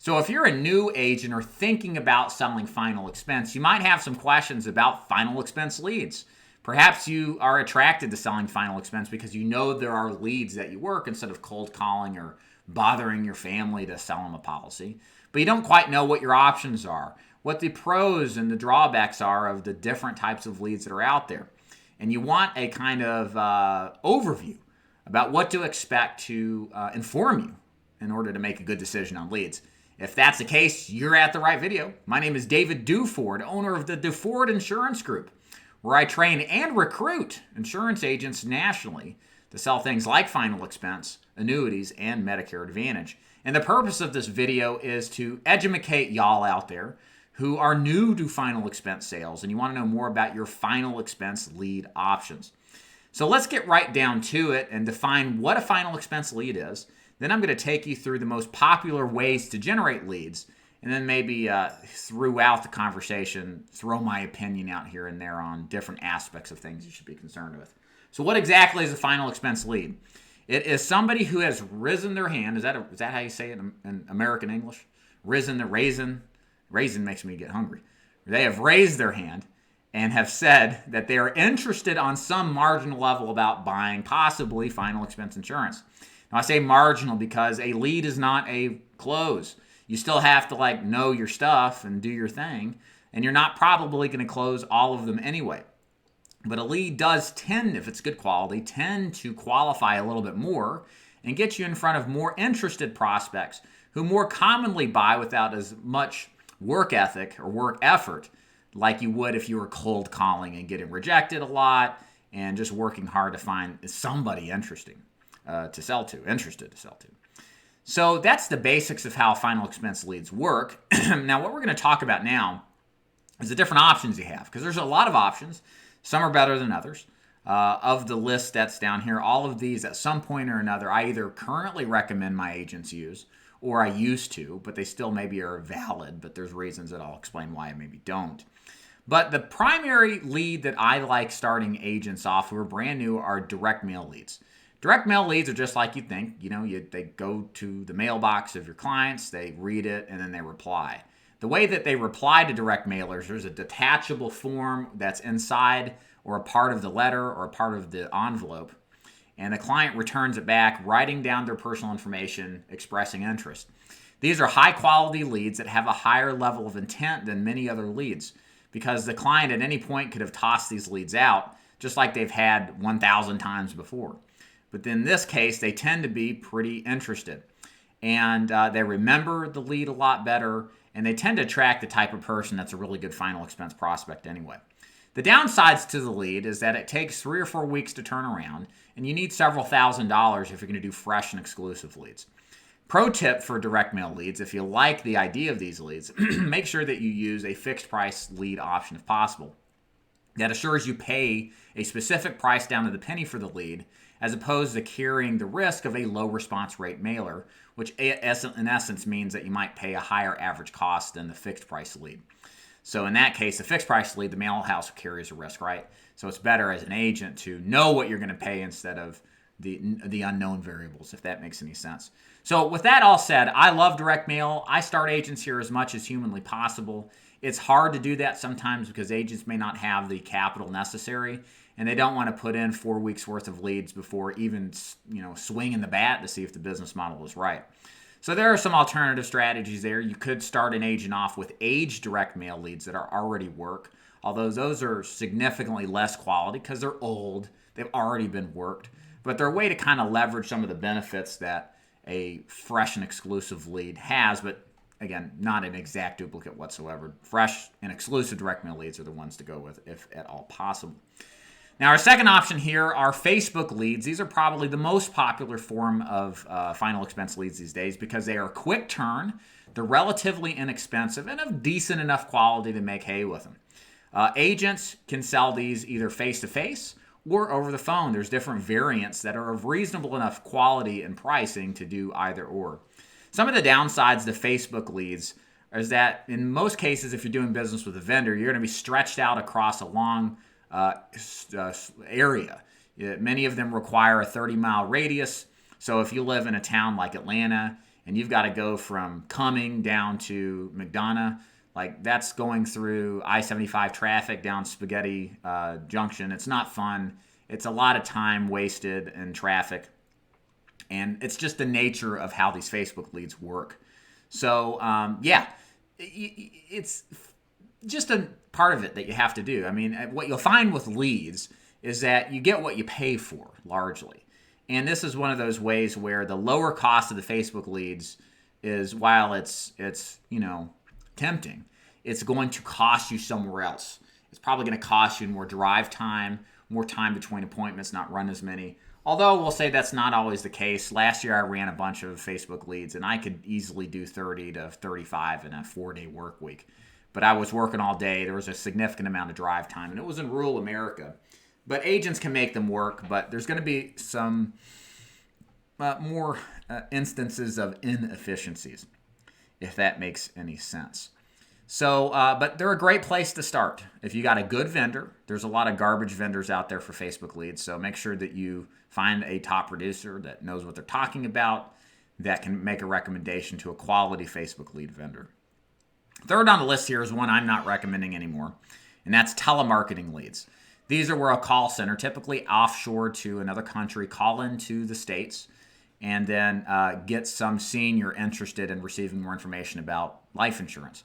So if you're a new agent or thinking about selling final expense, you might have some questions about final expense leads. Perhaps you are attracted to selling final expense because you know there are leads that you work instead of cold calling or bothering your family to sell them a policy. But you don't quite know what your options are, what the pros and the drawbacks are of the different types of leads that are out there. And you want a kind of overview about what to expect to inform you in order to make a good decision on leads. If that's the case, you're at the right video. My name is David Duford, owner of the Duford Insurance Group, where I train and recruit insurance agents nationally to sell things like final expense, annuities, and Medicare Advantage. And the purpose of this video is to educate y'all out there who are new to final expense sales and you want to know more about your final expense lead options. So let's get right down to it and define what a final expense lead is. Then I'm going to take you through the most popular ways to generate leads, and then maybe throughout the conversation, throw my opinion out here and there on different aspects of things you should be concerned with. So what exactly is a final expense lead? It is somebody who has risen their hand. Is that how you say it in American English? Raisin makes me get hungry. They have raised their hand and have said that they are interested on some marginal level about buying possibly final expense insurance. Now, I say marginal because a lead is not a close. You still have to know your stuff and do your thing, and you're not probably going to close all of them anyway. But a lead does tend, if it's good quality, tend to qualify a little bit more and get you in front of more interested prospects who more commonly buy without as much work ethic or work effort like you would if you were cold calling and getting rejected a lot and just working hard to find somebody interested to sell to. So that's the basics of how final expense leads work. Now, what we're going to talk about now is the different options you have, because there's a lot of options. Some are better than others. Of the list that's down here, all of these at some point or another, I either currently recommend my agents use, or I used to, but they still maybe are valid, but there's reasons that I'll explain why I maybe don't. But the primary lead that I like starting agents off who are brand new are direct mail leads. Direct mail leads are just like you think. They go to the mailbox of your clients, they read it, and then they reply. The way that they reply to direct mailers, there's a detachable form that's inside or a part of the letter or a part of the envelope, and the client returns it back, writing down their personal information, expressing interest. These are high-quality leads that have a higher level of intent than many other leads because the client at any point could have tossed these leads out just like they've had 1,000 times before. But in this case, they tend to be pretty interested. And they remember the lead a lot better, and they tend to attract the type of person that's a really good final expense prospect anyway. The downsides to the lead is that it takes 3 or 4 weeks to turn around, and you need several $1,000s if you're going to do fresh and exclusive leads. Pro tip for direct mail leads, if you like the idea of these leads, make sure that you use a fixed price lead option if possible. That assures you pay a specific price down to the penny for the lead, as opposed to carrying the risk of a low response rate mailer, which in essence means that you might pay a higher average cost than the fixed price lead. So in that case, the fixed price lead, the mail house carries a risk, right? So it's better as an agent to know what you're going to pay instead of the unknown variables, if that makes any sense. So with that all said, I love direct mail. I start agents here as much as humanly possible. It's hard to do that sometimes because agents may not have the capital necessary, and they don't want to put in 4 weeks worth of leads before even swinging the bat to see if the business model is right. So there are some alternative strategies there. You could start an agent off with age direct mail leads that are already work, although those are significantly less quality because they're old. They've already been worked. But they're a way to kind of leverage some of the benefits that a fresh and exclusive lead has, but again, not an exact duplicate whatsoever. Fresh and exclusive direct mail leads are the ones to go with if at all possible. Now, our second option here are Facebook leads. These are probably the most popular form of final expense leads these days because they are quick turn, they're relatively inexpensive, and of decent enough quality to make hay with them. Agents can sell these either face-to-face or over the phone. There's different variants that are of reasonable enough quality and pricing to do either or. Some of the downsides to Facebook leads is that in most cases, if you're doing business with a vendor, you're going to be stretched out across a long area. Many of them require a 30-mile radius. So if you live in a town like Atlanta and you've got to go from Cumming down to McDonough, like that's going through I-75 traffic down Spaghetti Junction. It's not fun. It's a lot of time wasted in traffic. And it's just the nature of how these Facebook leads work. So, yeah, it's just a part of it that you have to do. I mean, what you'll find with leads is that you get what you pay for, largely. And this is one of those ways where the lower cost of the Facebook leads is, while it's tempting, it's going to cost you somewhere else. It's probably going to cost you more drive time, more time between appointments, not run as many. Although we'll say that's not always the case. Last year I ran a bunch of Facebook leads, and I could easily do 30 to 35 in a 4-day work week. But I was working all day. There was a significant amount of drive time, and it was in rural America. But agents can make them work, but there's going to be some more instances of inefficiencies, if that makes any sense. So, but they're a great place to start. If you got a good vendor, there's a lot of garbage vendors out there for Facebook leads, so make sure that you find a top producer that knows what they're talking about, that can make a recommendation to a quality Facebook lead vendor. Third on the list here is one I'm not recommending anymore, and that's telemarketing leads. These are where a call center, typically offshore to another country, call into the States and then get some senior interested in receiving more information about life insurance.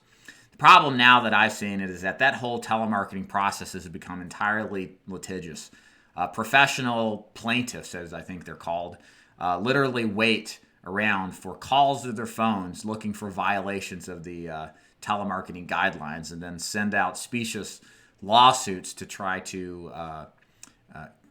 The problem now that I've seen it is that whole telemarketing process has become entirely litigious. Professional plaintiffs, as I think they're called, literally wait around for calls to their phones looking for violations of the telemarketing guidelines and then send out specious lawsuits to try to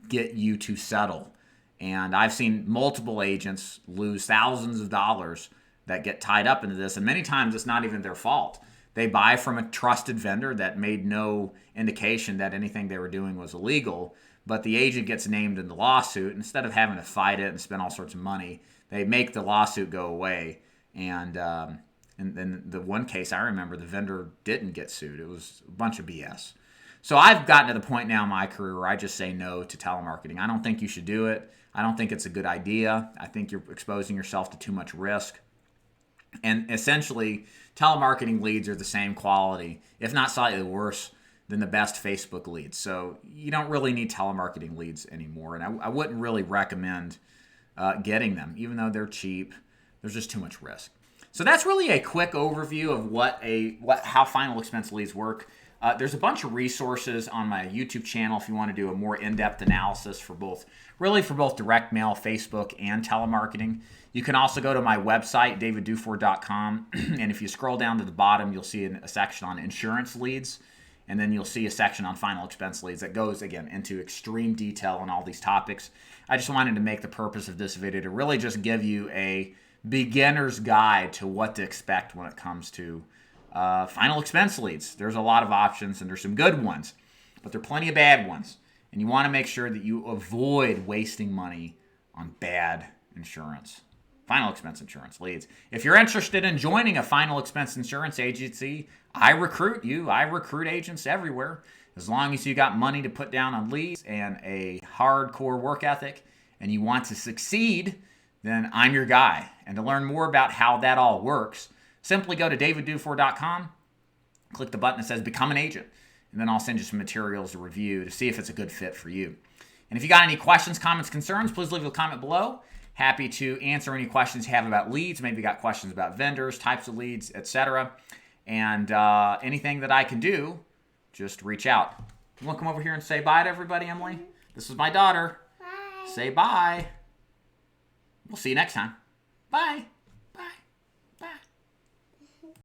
get you to settle. And I've seen multiple agents lose thousands of dollars that get tied up into this, and many times it's not even their fault. They buy from a trusted vendor that made no indication that anything they were doing was illegal, but the agent gets named in the lawsuit. Instead of having to fight it and spend all sorts of money, they make the lawsuit go away. And then the one case I remember, the vendor didn't get sued. It was a bunch of BS. So I've gotten to the point now in my career where I just say no to telemarketing. I don't think you should do it. I don't think it's a good idea. I think you're exposing yourself to too much risk. And essentially, telemarketing leads are the same quality, if not slightly worse, than the best Facebook leads. So you don't really need telemarketing leads anymore. And I wouldn't really recommend getting them, even though they're cheap. There's just too much risk. So that's really a quick overview of how final expense leads work. There's a bunch of resources on my YouTube channel if you want to do a more in-depth analysis for both direct mail, Facebook, and telemarketing. You can also go to my website, daviddufour.com, and if you scroll down to the bottom, you'll see a section on insurance leads, and then you'll see a section on final expense leads that goes, again, into extreme detail on all these topics. I just wanted to make the purpose of this video to really just give you a beginner's guide to what to expect when it comes to final expense leads. There's a lot of options, and there's some good ones, but there are plenty of bad ones. And you want to make sure that you avoid wasting money on bad insurance. Final expense insurance leads. If you're interested in joining a final expense insurance agency, I recruit you. I recruit agents everywhere. As long as you got money to put down on leads and a hardcore work ethic and you want to succeed, then I'm your guy. And to learn more about how that all works, simply go to daviddufour.com, click the button that says Become an Agent, and then I'll send you some materials to review to see if it's a good fit for you. And if you got any questions, comments, concerns, please leave a comment below. Happy to answer any questions you have about leads. Maybe you got questions about vendors, types of leads, etc. And anything that I can do, just reach out. You want to come over here and say bye to everybody, Emily? This is my daughter. Bye. Say bye. We'll see you next time. Bye.